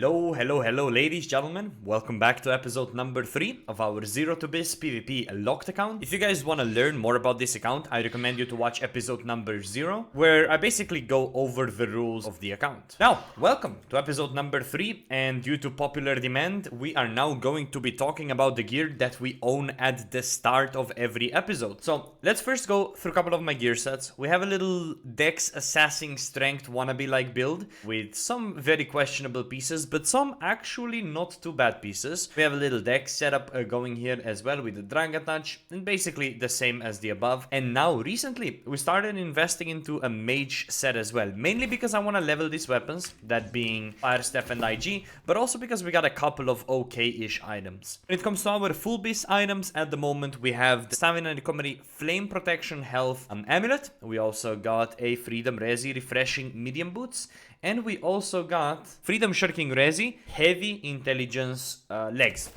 Hello, ladies, gentlemen. Welcome back to episode number 3 of our Zero to BIS PvP locked account. If you guys want to learn more about this account, I recommend you to watch episode number 0, where I basically go over the rules of the account. Now, welcome to episode number 3, and due to popular demand, we are now going to be talking about the gear that we own at the start of every episode. So, let's first go through a couple of my gear sets. We have a little Dex Assassin Strength wannabe-like build, with some very questionable pieces, but some actually not too bad pieces. We have a little deck setup going here as well with the Dragon Touch, and basically the same as the above. And now recently we started investing into a mage set as well, mainly because I want to level these weapons, that being Fire Staff and IG, but also because we got a couple of okay-ish items. When it comes to our full beast items, at the moment we have the Stamina Recovery Flame Protection Health Amulet. We also got a Freedom Resi Refreshing Medium Boots, and we also got Freedom Shirking Resi, Heavy Intelligence legs.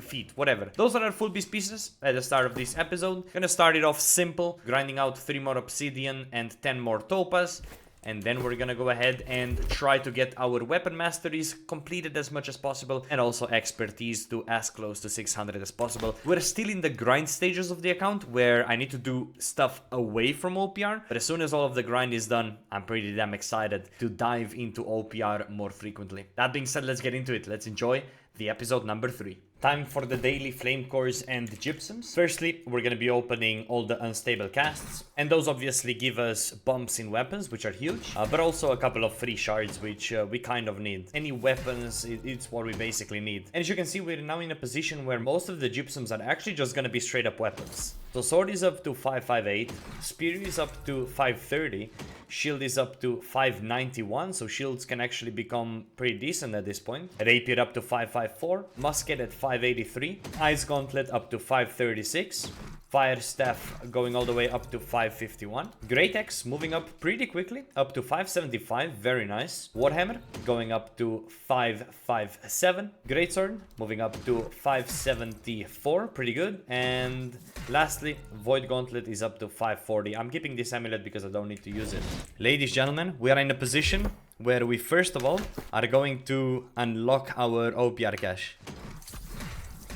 Feet, whatever. Those are our full beast pieces at the start of this episode. Gonna start it off simple, grinding out 3 more obsidian and 10 more topaz. And then we're gonna go ahead and try to get our weapon masteries completed as much as possible, and also expertise to as close to 600 as possible. We're still in the grind stages of the account, where I need to do stuff away from OPR, but as soon as all of the grind is done, I'm pretty damn excited to dive into OPR more frequently. That being said, let's get into it. Let's enjoy the episode number 3. Time for the daily flame cores and gypsums. Firstly, we're going to be opening all the unstable casts, and those obviously give us bumps in weapons, which are huge, but also a couple of free shards, which we kind of need. Any weapons, it's what we basically need. And as you can see, we're now in a position where most of the gypsums are actually just going to be straight up weapons. So sword is up to 558, spear is up to 530, shield is up to 591, so shields can actually become pretty decent at this point. Rapier up to 554, musket at 583, ice gauntlet up to 536, fire staff going all the way up to 551, great axe moving up pretty quickly up to 575, very nice. Warhammer going up to 557, great sword moving up to 574, pretty good. And lastly, void gauntlet is up to 540. I'm keeping this amulet because I don't need to use it. Ladies and gentlemen, we are in a position where we first of all are going to unlock our OPR cache.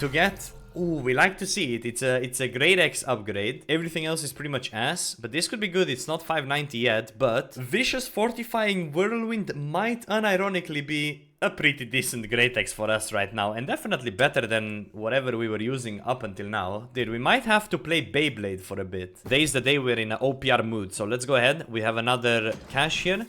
To get, we like to see it. It's a great X upgrade. Everything else is pretty much ass, but this could be good. It's not 590 yet, but Vicious Fortifying Whirlwind might unironically be a pretty decent great X for us right now, and definitely better than whatever we were using up until now. Dude, we might have to play Beyblade for a bit. Today's the day we're in an OPR mood, so let's go ahead. We have another cache here.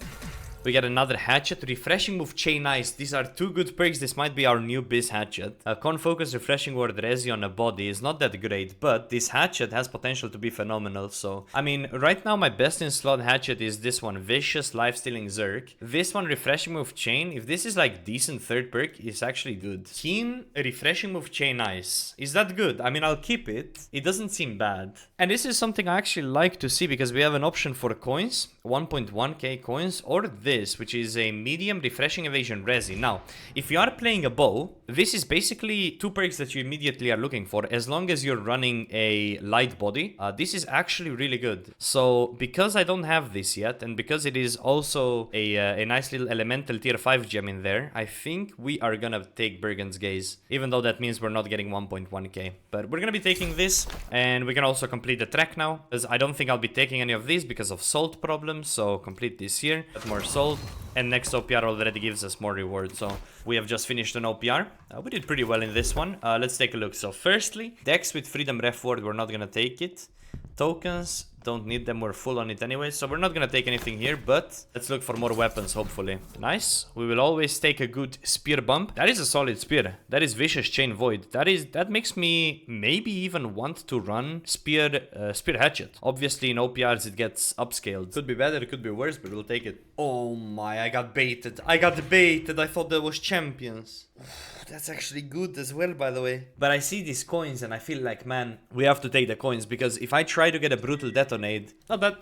We get another hatchet, refreshing move, chain ice. These are 2 good perks. This might be our new biz hatchet. Con focus, refreshing word, resi on a body is not that great, but this hatchet has potential to be phenomenal. So, I mean, right now my best in slot hatchet is this one, vicious life-stealing zerk. This one, refreshing move, chain. If this is like decent third perk, it's actually good. Keen, refreshing move, chain ice. Is that good? I mean, I'll keep it. It doesn't seem bad. And this is something I actually like to see, because we have an option for coins, 1.1k coins, or this, which is a medium refreshing evasion resi. Now, if you are playing a bow, this is basically 2 perks that you immediately are looking for, as long as you're running a light body. This is actually really good. So, because I don't have this yet, and because it is also a nice little elemental tier 5 gem in there, I think we are gonna take Bergen's Gaze, even though that means we're not getting 1.1k. But we're gonna be taking this, and we can also complete the track now, because I don't think I'll be taking any of these because of salt problems, so complete this here. Get more salt. And next OPR already gives us more rewards, so we have just finished an OPR. We did pretty well in this one. Let's take a look. So firstly, Dex with Freedom Ref Ward, we're not gonna take it. Tokens, don't need them, we're full on it anyway, so we're not gonna take anything here, but let's look for more weapons, hopefully. Nice. We will always take a good spear bump. That is a solid spear. That is Vicious Chain Void. That makes me maybe even want to run spear hatchet. Obviously in OPRs it gets upscaled. Could be better, it could be worse, but we'll take it. Oh my, I got baited. I thought that was champions. That's actually good as well, by the way. But I see these coins and I feel like, man, we have to take the coins, because if I try to get a brutal detonate, not bad.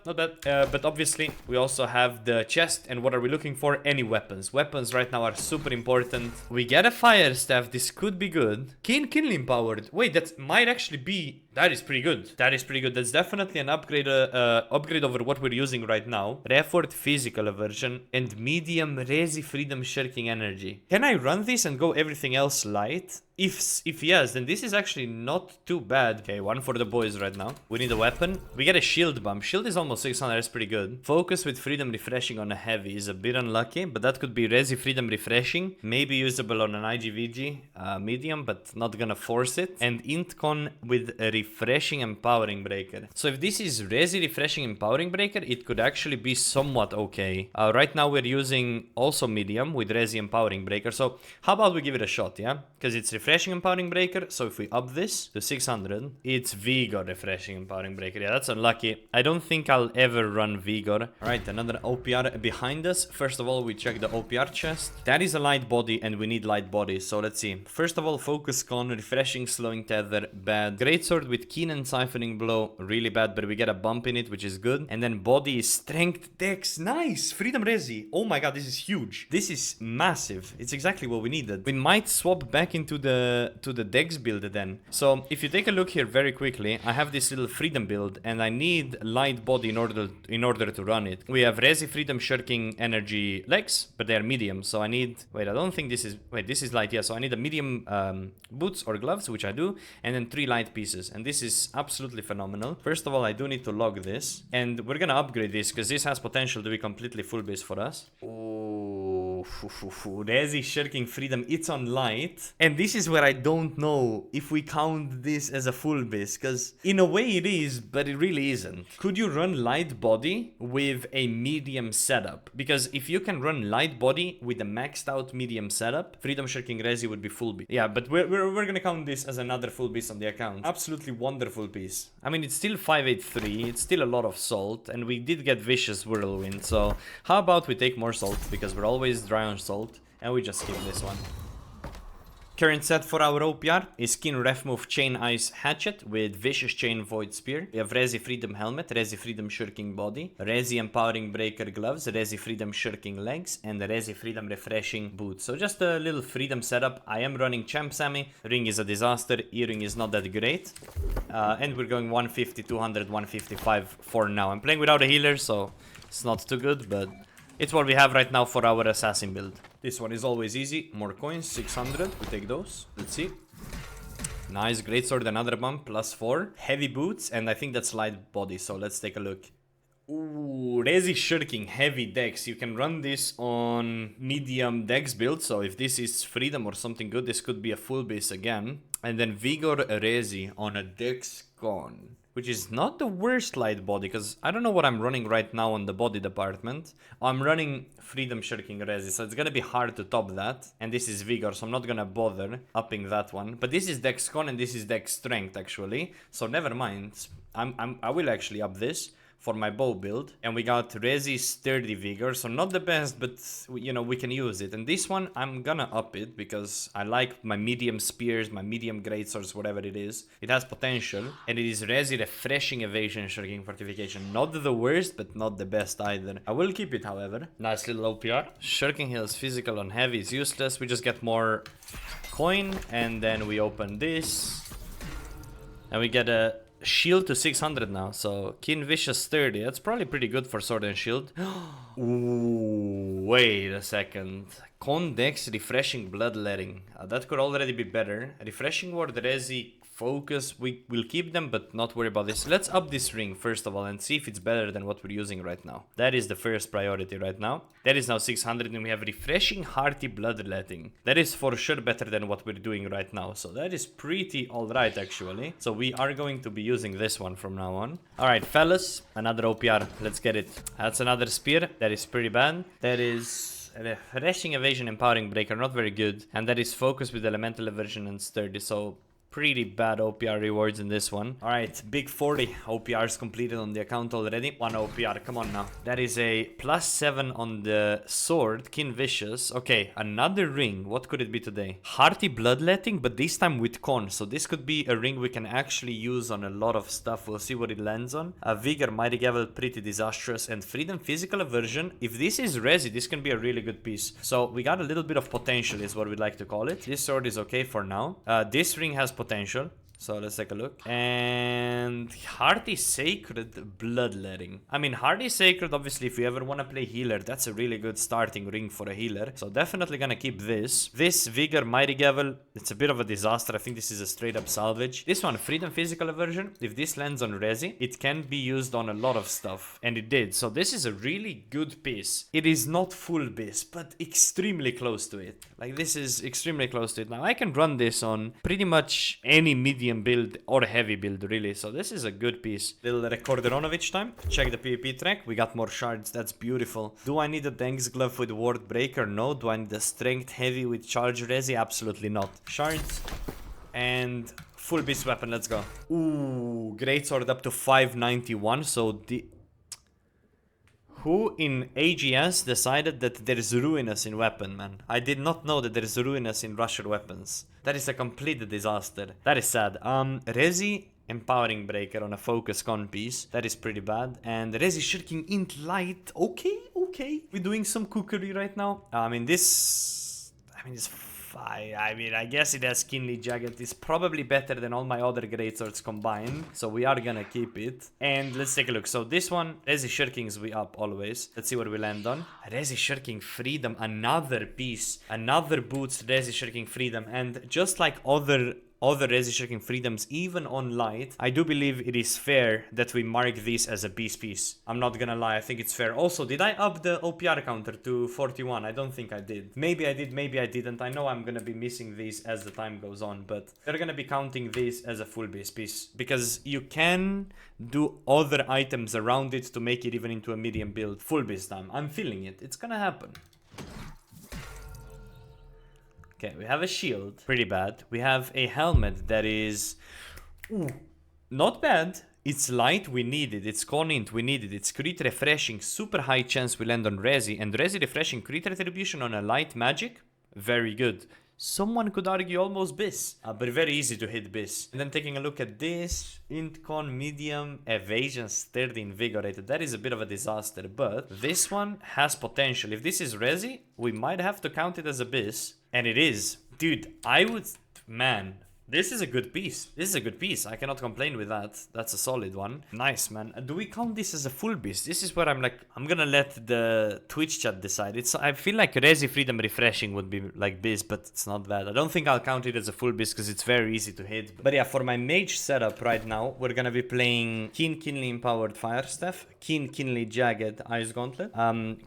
But obviously, we also have the chest, and what are we looking for? Any weapons. Weapons right now are super important. We get a fire staff. This could be good. Keen Kindling powered. Wait, that might actually be That is pretty good. That is pretty good. That's definitely an upgrade over what we're using right now. Effort, physical aversion, and medium resi freedom shirking energy. Can I run this and go everything else light? If yes, then this is actually not too bad. Okay, one for the boys right now. We need a weapon. We get a shield bump. Shield is almost 600, that's pretty good. Focus with freedom refreshing on a heavy is a bit unlucky, but that could be resi freedom refreshing. Maybe usable on an IGVG medium, but not gonna force it. And Intcon with a refreshing empowering breaker. So if this is resi refreshing empowering breaker, it could actually be somewhat okay. Right now we're using also medium with resi empowering breaker. So how about we give it a shot, yeah? Because it's refreshing empowering breaker. So if we up this to 600, it's Vigor refreshing empowering breaker. Yeah, that's unlucky. I don't think I'll ever run Vigor. All right, another OPR behind us. First of all, we check the OPR chest. That is a light body and we need light body. So let's see. First of all, focus con, refreshing, slowing tether, bad. Greatsword with keen and siphoning blow, really bad, but we get a bump in it, which is good. And then body is strength, dex, nice. Freedom resi. Oh my god, this is huge. This is massive. It's exactly what we needed. We might swap back into the dex build then. So if you take a look here very quickly, I have this little freedom build and I need light body in order to run it. We have resi freedom shirking energy legs, but they're medium. So I need, wait, I don't think this is, wait, this is light. Yeah, so I need a medium boots or gloves, which I do, and then 3 light pieces. And this is absolutely phenomenal. First of all, I do need to log this and we're gonna upgrade this because this has potential to be completely full base for us. Oh, resi shirking freedom, it's on light. And this is where I don't know if we count this as a full base, because in a way it is, but it really isn't. Could you run light body with a medium setup? Because if you can run light body with a maxed out medium setup, freedom shirking resi would be full base. Yeah, but we're gonna count this as another full base on the account. Absolutely wonderful piece. I mean, it's still 583, it's still a lot of salt, and we did get vicious whirlwind. So how about we take more salt, because we're always dry on salt, and we just skip this one. Current set for our OPR is Skin Ref Move Chain Ice Hatchet with Vicious Chain Void Spear. We have Resi Freedom Helmet, Resi Freedom Shirking Body, Resi Empowering Breaker Gloves, Resi Freedom Shirking Legs, and Resi Freedom Refreshing Boots. So just a little freedom setup. I am running Champ Sammy. Ring is a disaster. E-Ring is not that great. And we're going 150, 200, 155 for now. I'm playing without a healer, so it's not too good, but it's what we have right now for our assassin build. This one is always easy. More coins, 600. We take those. Let's see. Nice, greatsword, another bump, +4. Heavy boots, and I think that's light body, so let's take a look. Ooh, Resi Shirking, heavy dex. You can run this on medium dex build, so if this is freedom or something good, this could be a full base again. And then Vigor Resi on a dex con, which is not the worst light body, because I don't know what I'm running right now on the body department. I'm running Freedom Shirking Resi, so it's gonna be hard to top that. And this is Vigor, so I'm not gonna bother upping that one. But this is Dex Con and this is Dex Strength, actually. So never mind. I will actually up this for my bow build. And we got Resi Sturdy Vigor, so not the best, but you know, we can use it. And this one, I'm gonna up it because I like my medium spears, my medium greatswords, whatever it is. It has potential, and it is Resi Refreshing Evasion Shirking Fortification. Not the worst, but not the best either. I will keep it, however. Nice little OPR. Shirking Heals Physical on Heavy is useless. We just get more coin, and then we open this. And we get a shield to 600 now, so Keen Vicious 30. That's probably pretty good for sword and shield. Ooh, wait a second. Condex Refreshing Bloodletting. That could already be better. Refreshing Ward, Resi, Focus. We will keep them, but not worry about this. Let's up this ring first of all and see if it's better than what we're using right now. That is the first priority right now. That is now 600, and we have Refreshing Hearty Bloodletting. That is for sure better than what we're doing right now. So that is pretty alright, actually. So we are going to be using this one from now on. Alright, fellas. Another OPR. Let's get it. That's another spear. That is pretty bad. That is Refreshing Evasion Empowering Breaker. Not very good. And that is Focus with Elemental Aversion and Sturdy. So pretty bad OPR rewards in this one. Alright, big 40 OPRs completed on the account already. 1 OPR, come on now. That is a +7 on the sword, Keen Vicious. Okay, another ring. What could it be today? Hearty Bloodletting, but this time with con. So this could be a ring we can actually use on a lot of stuff. We'll see what it lands on. Vigor, Mighty Gavel, pretty disastrous. And Freedom Physical Aversion. If this is Resi, this can be a really good piece. So we got a little bit of potential is what we'd like to call it. This sword is okay for now. This ring has potential. So let's take a look. And Hardy Sacred Bloodletting. I mean, Hardy Sacred, obviously, if you ever want to play healer, that's a really good starting ring for a healer. So definitely gonna keep this. This Vigor Mighty Gavel, it's a bit of a disaster. I think this is a straight up salvage. This one, Freedom Physical Aversion. If this lands on Resi, it can be used on a lot of stuff. And it did. So this is a really good piece. It is not full BIS, but extremely close to it. Like, this is extremely close to it. Now, I can run this on pretty much any medium build or heavy build, really. So this is a good piece. Little Recorderonovich time. Check the PvP track. We got more shards. That's beautiful. Do I need a Thanks Glove with Ward Breaker? No. Do I need a Strength Heavy with Charge Resi? Absolutely not. Shards and full beast weapon. Let's go. Ooh, Greatsword up to 591. So the... Who in AGS decided that there is ruinous in weapon, man? I did not know that there is ruinous in rusher weapons. That is a complete disaster. That is sad. Resi Empowering Breaker on a focus con piece. That is pretty bad. And Resi Shirking Int Light. Okay, okay. We're doing some cookery right now. I mean, this... I guess it has Keenly Jagged. It's probably better than all my other greatswords combined. So we are gonna keep it. And let's take a look. So this one, Resi Shirkings, we up always. Let's see where we land on. Resi Shirking Freedom, another piece. Another boots Resi Shirking Freedom. And just like other Resi Shirking Freedoms, even on light, I do believe it is fair that we mark this as a beast piece. I'm not gonna lie, I think it's fair. Also, did I up the OPR counter to 41? I don't think I did. Maybe I did, maybe I didn't. I know I'm gonna be missing these as the time goes on, but they're gonna be counting this as a full beast piece. Because you can do other items around it to make it even into a medium build. Full beast time. I'm feeling it. It's gonna happen. Okay, we have a shield. Pretty bad. We have a helmet that is... Ooh, not bad. It's light, we need it. It's con int, we need it. It's crit refreshing. Super high chance we land on Resi. And Resi refreshing crit retribution on a light magic. Very good. Someone could argue almost BIS. But very easy to hit BIS. And then taking a look at this. Int con medium evasion sturdy invigorated. That is a bit of a disaster. But this one has potential. If this is Resi, we might have to count it as a BIS. And it is. Dude, I would... Man, this is a good piece. This is a good piece. I cannot complain with that. That's a solid one. Nice, man. Do we count this as a full beast? This is where I'm like... I'm gonna let the Twitch chat decide. I feel like Resi Freedom Refreshing would be like beast, but it's not bad. I don't think I'll count it as a full beast because it's very easy to hit. But yeah, for my mage setup right now, we're gonna be playing Keenly Empowered Fire Staff, Keenly Jagged Ice Gauntlet,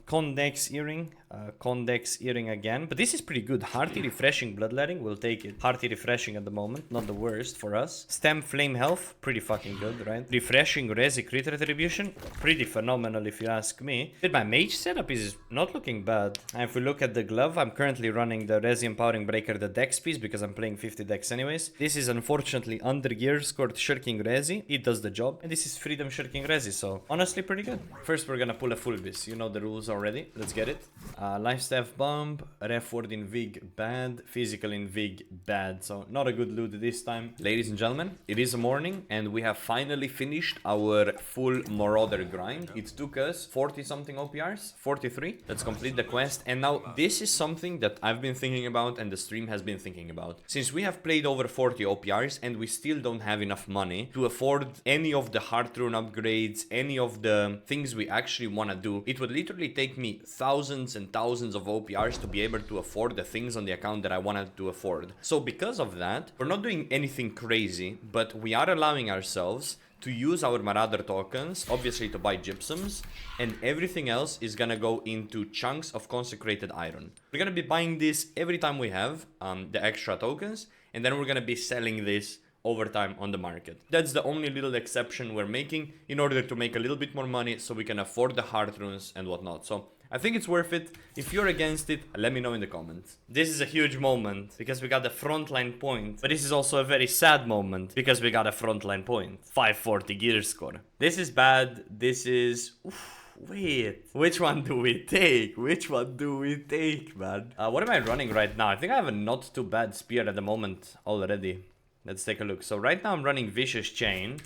Condex Earring, Condex Earring again. But this is pretty good. Hearty Refreshing Bloodletting, we'll take it. Hearty Refreshing at the moment, not the worst for us. Stem Flame Health, pretty fucking good, right? Refreshing Resi Crit Retribution, pretty phenomenal if you ask me. But my mage setup is not looking bad. And if we look at the glove, I'm currently running the Resi Empowering Breaker, the Dex piece, because I'm playing 50 Dex anyways. This is unfortunately under gear scored Shirking Resi. It does the job. And this is Freedom Shirking Resi, so honestly pretty good. First we're gonna pull a full bis. You know the rules already. Let's get it. Lifestaff Bomb, Ref Word in Vig bad, Physical in Vig bad. So not a good loot this time. Ladies and gentlemen, it is a morning and we have finally finished our full Marauder grind. It took us 40 something OPRs, 43. Let's complete the quest. And now this is something that I've been thinking about and the stream has been thinking about. Since we have played over 40 OPRs and we still don't have enough money to afford any of the Heart Rune upgrades, any of the things we actually want to do, it would literally take me thousands and thousands of OPRs to be able to afford the things on the account that I wanted to afford. So because of that, we're not doing anything crazy, but we are allowing ourselves to use our Marauder tokens, obviously to buy gypsums, and everything else is gonna go into chunks of consecrated iron. We're gonna be buying this every time we have the extra tokens, and then we're gonna be selling this over time on the market. That's the only little exception we're making in order to make a little bit more money so we can afford the heart runes and whatnot. So I think it's worth it. If you're against it, let me know in the comments. This is a huge moment because we got the frontline point, but this is also a very sad moment because we got a frontline point. 540 gear score. This is bad. This is... Oof. Wait, which one do we take? Which one do we take, man? What am I running right now? I think I have a not too bad spear at the moment already. Let's take a look. So right now I'm running Vicious Chain.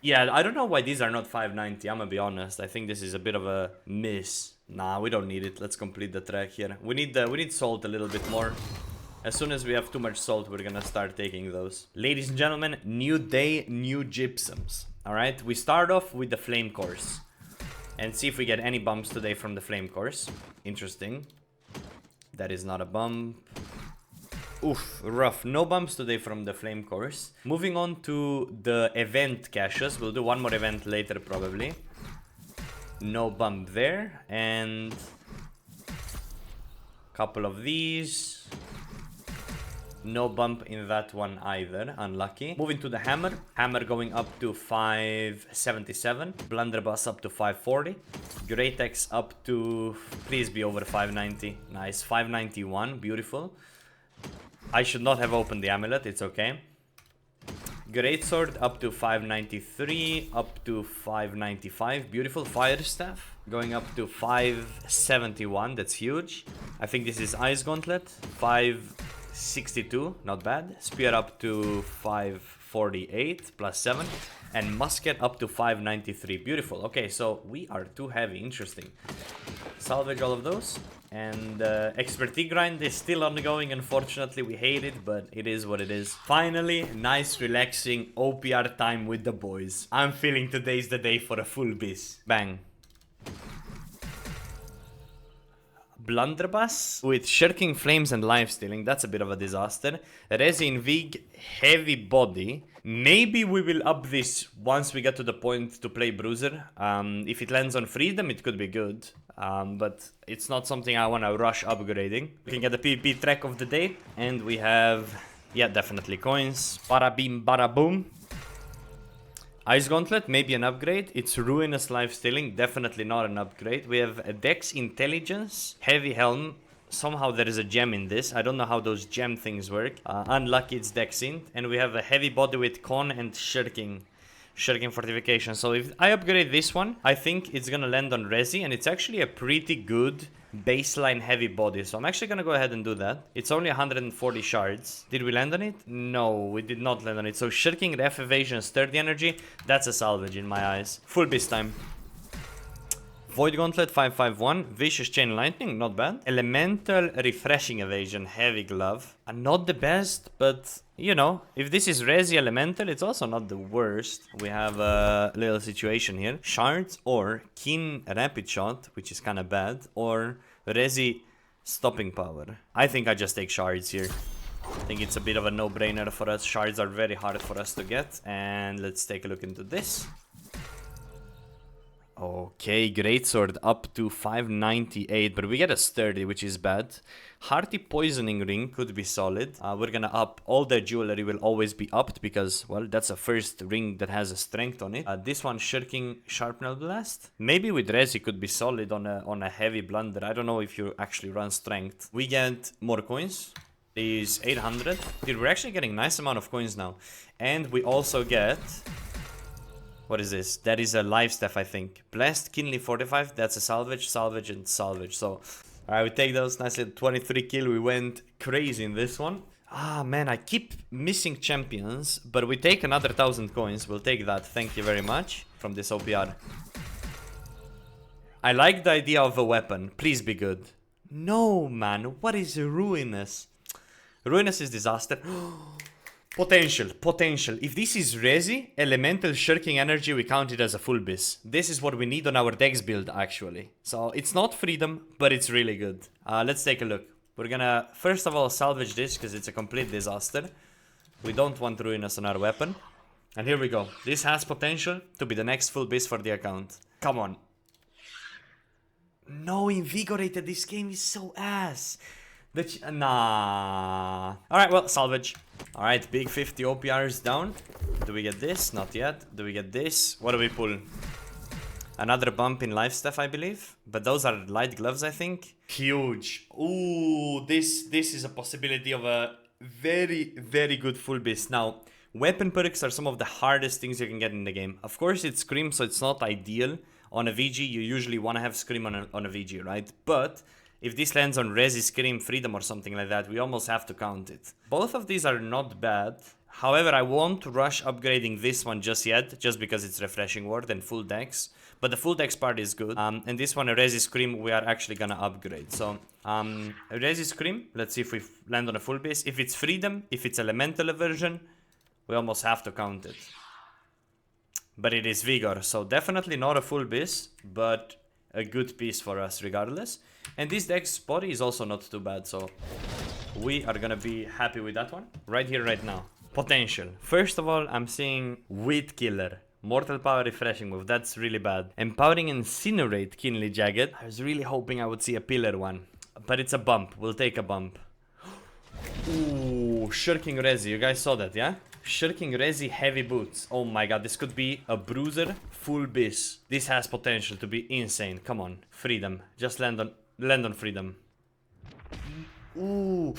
Yeah, I don't know why these are not 590. I'm gonna be honest. I think this is a bit of a miss. Nah, we don't need it. Let's complete the track here. We need salt a little bit more. As soon as we have too much salt, we're gonna start taking those. Ladies and gentlemen, new day, new gypsums. Alright, we start off with the flame course. And see if we get any bumps today from the flame course. Interesting. That is not a bump. Oof, rough. No bumps today from the flame course. Moving on to the event caches. We'll do one more event later probably. No bump there. And couple of these. No bump in that one either. Unlucky. Moving to the hammer. Hammer going up to 577. Blunderbuss up to 540. Great Axe up to... Please be over 590. Nice. 591. Beautiful. I should not have opened the amulet. It's okay. Greatsword up to 593. Up to 595. Beautiful. Fire Staff going up to 571. That's huge. I think this is Ice Gauntlet. 562, not bad. Spear up to 548 plus 7. And musket up to 593. Beautiful. Okay, so we are too heavy. Interesting. Salvage all of those. And expertise grind is still ongoing. Unfortunately, we hate it, but it is what it is. Finally, nice relaxing OPR time with the boys. I'm feeling today's the day for a full BIS. Bang. Blunderbuss with Shirking Flames and Lifestealing. That's a bit of a disaster. Resin Vig, Heavy Body. Maybe we will up this once we get to the point to play Bruiser. If it lands on Freedom, it could be good. But it's not something I want to rush upgrading. We can get the PvP track of the day. And we have, yeah, definitely coins. Bada beam, bada boom. Ice Gauntlet, maybe an upgrade. It's Ruinous Lifestealing, definitely not an upgrade. We have a Dex Intelligence, Heavy Helm. Somehow there is a gem in this. I don't know how those gem things work. Unlucky, it's Dex Int. And we have a Heavy Body with Con and Shirking Fortification. So if I upgrade this one, I think it's gonna land on Resi. And it's actually a pretty good baseline heavy body. So I'm actually gonna go ahead and do that. It's only 140 shards. Did we land on it? No, we did not land on it. So Shirking, Ref Evasion, Sturdy Energy, that's a salvage in my eyes. Full BIS time. Void Gauntlet 551, Vicious Chain Lightning, not bad. Elemental Refreshing Evasion, Heavy Glove. Not the best, but you know, if this is Resi Elemental, it's also not the worst. We have a little situation here. Shards or Keen Rapid Shot, which is kind of bad, or Resi Stopping Power. I think I just take Shards here. I think it's a bit of a no-brainer for us. Shards are very hard for us to get. And let's take a look into this. Okay, Greatsword up to 598, but we get a Sturdy, which is bad. Hearty Poisoning Ring could be solid. We're gonna up. All the jewelry will always be upped because, well, that's a first ring that has a strength on it. This one, Shirking Sharpnel Blast. Maybe with Resi could be solid on a heavy blunder. I don't know if you actually run strength. We get more coins. Is 800. Dude, we're actually getting a nice amount of coins now. And we also get... What is this? That is a life staff, I think. Blessed, Keenly 45. That's a salvage, salvage, and salvage. So, alright, we take those. Nice little 23 kill. We went crazy in this one. Ah, man, I keep missing champions. But we take another 1,000 coins. We'll take that. Thank you very much. From this OPR. I like the idea of a weapon. Please be good. No, man. What is Ruinous? Ruinous is disaster. Potential. If this is Resi, Elemental Shirking Energy, we count it as a full BIS. This is what we need on our Dex build, actually. So, it's not Freedom, but it's really good. Let's take a look. We're gonna, first of all, salvage this, because it's a complete disaster. We don't want Ruinous on our weapon. And here we go. This has potential to be the next full BIS for the account. Come on. No, Invigorated, this game is so ass. Nah. Alright, well, salvage. Alright, big 50 OPRs down. Do we get this? Not yet. Do we get this? What do we pull? Another bump in life staff, I believe. But those are light gloves, I think. Huge. Ooh, this is a possibility of a very, very good full BIS. Now, weapon perks are some of the hardest things you can get in the game. Of course, it's Scream, so it's not ideal. On a VG, you usually want to have Scream on a VG, right? But... if this lands on Resi, Scream, Freedom or something like that, we almost have to count it. Both of these are not bad. However, I won't rush upgrading this one just yet, just because it's Refreshing Word and full Dex. but the full dex part is good. And this one, a Resi Scream, we are actually gonna upgrade. So, Resi Scream, let's see if we land on a full base. If it's Freedom, if it's Elemental Aversion, we almost have to count it. But it is Vigor, so definitely not a full base, but a good piece for us regardless. And this dex body is also not too bad, so we are gonna be happy with that one. Right here, right now. Potential. First of all, I'm seeing Wheat Killer. Mortal Power Refreshing Move, that's really bad. Empowering Incinerate, Keenly Jagged. I was really hoping I would see a Pillar one. But it's a bump, we'll take a bump. Ooh, Shirking Resi, you guys saw that, yeah? Shirking Resi Heavy Boots. Oh my god, this could be a Bruiser full bis. This has potential to be insane. Come on, Freedom. Just land on Freedom. Ooh.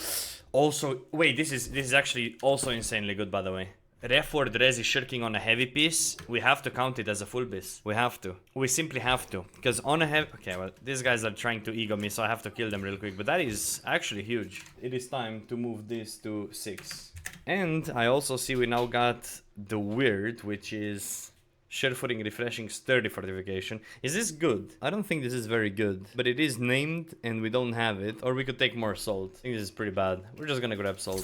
Also, wait, this is actually also insanely good, by the way. Reford Resi Shirking on a heavy piece. We have to count it as a full bis. We have to. We simply have to. Because on a heavy... Okay, well, these guys are trying to ego me, so I have to kill them real quick. But that is actually huge. It is time to move this to 6. And I also see we now got the weird, which is... Surefooting Refreshing Sturdy Fortification. Is this good? I don't think this is very good. But it is named and we don't have it. Or we could take more salt. I think this is pretty bad. We're just gonna grab salt.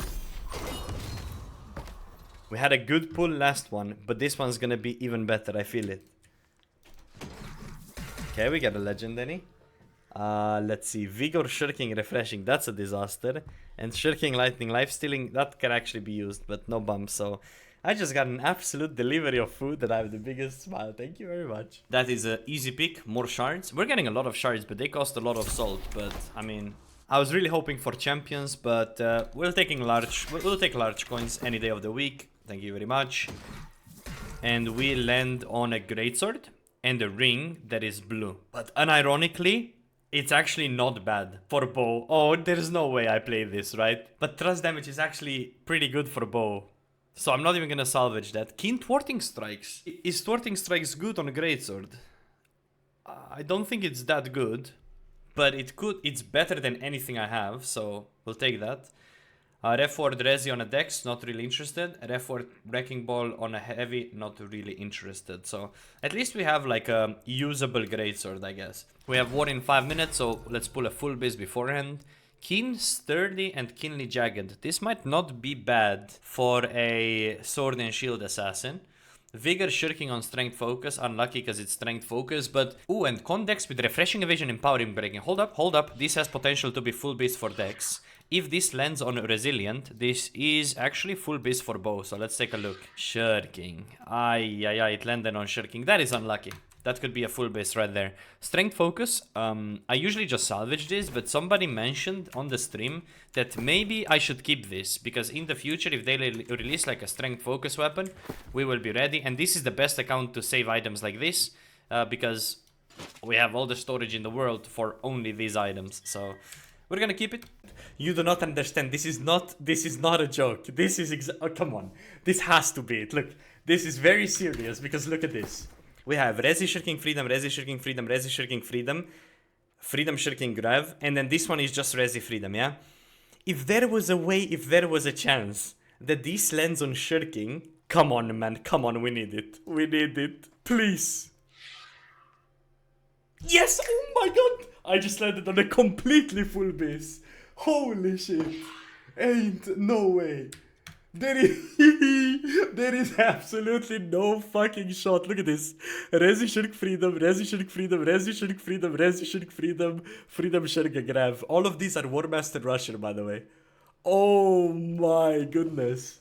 We had a good pull last one, but this one's gonna be even better, I feel it. Okay, we got a legendary. Let's see, Vigor, Shirking, Refreshing, that's a disaster. And Shirking, Lightning, Life Stealing, that can actually be used, but no bump, so... I just got an absolute delivery of food that I have the biggest smile, thank you very much. That is an easy pick, more shards. We're getting a lot of shards, but they cost a lot of salt, but I mean... I was really hoping for champions, but we'll take large coins any day of the week. Thank you very much. And we land on a greatsword and a ring that is blue. But unironically, it's actually not bad for bow. Oh, there's no way I play this, right? But thrust damage is actually pretty good for bow. So I'm not even gonna salvage that. Keen Thwarting Strikes. Is Thwarting Strikes good on a greatsword? I don't think it's that good. But it's better than anything I have, so we'll take that. Reford Resi on a dex, not really interested. Reford Wrecking Ball on a heavy, not really interested. So at least we have like a usable greatsword, I guess. We have war in 5 minutes, so let's pull a full biz beforehand. Keen, Sturdy, and Keenly Jagged. This might not be bad for a Sword and Shield Assassin. Vigor Shirking on Strength Focus, unlucky because it's Strength Focus, but... Ooh, and Condex with Refreshing Evasion, Empowering Breaking. Hold up, this has potential to be full beast for Dex. If this lands on Resilient, this is actually full beast for bow, so let's take a look. Shirking. It landed on Shirking. That is unlucky. That could be a full base right there. Strength Focus, I usually just salvage this, but somebody mentioned on the stream that maybe I should keep this, because in the future, if they release like a Strength Focus weapon, we will be ready. And this is the best account to save items like this, because we have all the storage in the world for only these items. So we're gonna keep it. You do not understand. This is not a joke. This is oh, come on. This has to be it. Look, this is very serious, because look at this. We have Resi Shirking Freedom, Resi Shirking Freedom, Resi Shirking Freedom, Freedom Shirking Grav, and then this one is just Resi Freedom, yeah? If there was a way, if there was a chance that this lands on Shirking, come on, man, come on, we need it. We need it. Please. Yes! Oh my god! I just landed on a completely full base. Holy shit. Ain't no way. There is absolutely no fucking shot. Look at this. Resi Shirk Freedom, Resi Shirk Freedom, Resi Shirk Freedom, Resi Shirk Freedom, Freedom Shirk Grav. All of these are War Master Rusher, by the way. Oh my goodness.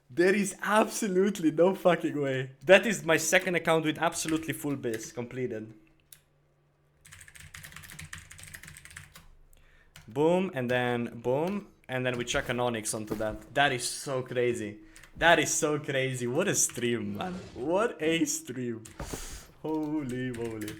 There is absolutely no fucking way. That is my second account with absolutely full base completed. Boom, and then boom. And then we chuck an Onyx onto that. That is so crazy. That is so crazy. What a stream, man. What a stream. Holy moly.